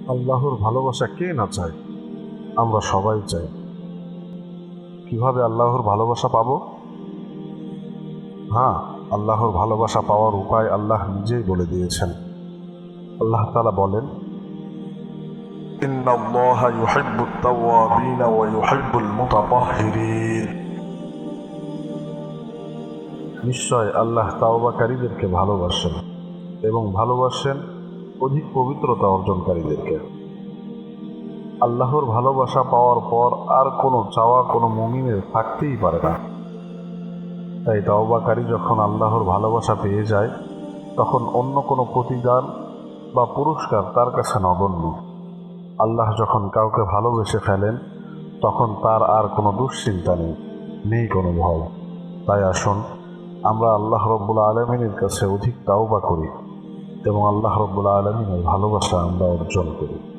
আল্লাহর ভালোবাসা কে না চায়? আমরা সবাই চাই। কিভাবে আল্লাহর ভালোবাসা পাবো? হ্যাঁ, আল্লাহর ভালোবাসা পাওয়ার উপায় আল্লাহ নিজেই বলে দিয়েছেন। আল্লাহ তাআলা বলেন, ইন্নাল্লাহা ইউহিব্বুত তাওয়াবিন ওয়া ইউহিব্বুল মুতাতাহহিরিন। নিশ্চয় আল্লাহ তাওবাকারীদেরকে ভালোবাসেন এবং ভালোবাসেন অধিক পবিত্রতা অর্জনকারীদেরকে। আল্লাহর ভালোবাসা পাওয়ার পর আর কোনো চাওয়া কোনো মুমিনের থাকতেই পারে না। তাই তাওবাকারী যখন আল্লাহর ভালোবাসা পেয়ে যায়, তখন অন্য কোনো প্রতিদান বা পুরস্কার তার কাছে নগণ্য। আল্লাহ যখন কাউকে ভালোবেসে ফেলেন, তখন তার আর কোনো দুশ্চিন্তা নেই কোনো ভয়। তাই আসুন আমরা আল্লাহ রব্বুল আলামিনের কাছে অধিক তাওবা করি এবং আল্লাহ রব্বুল আলামিনের ভালোবাসা আমরা অর্জন করি।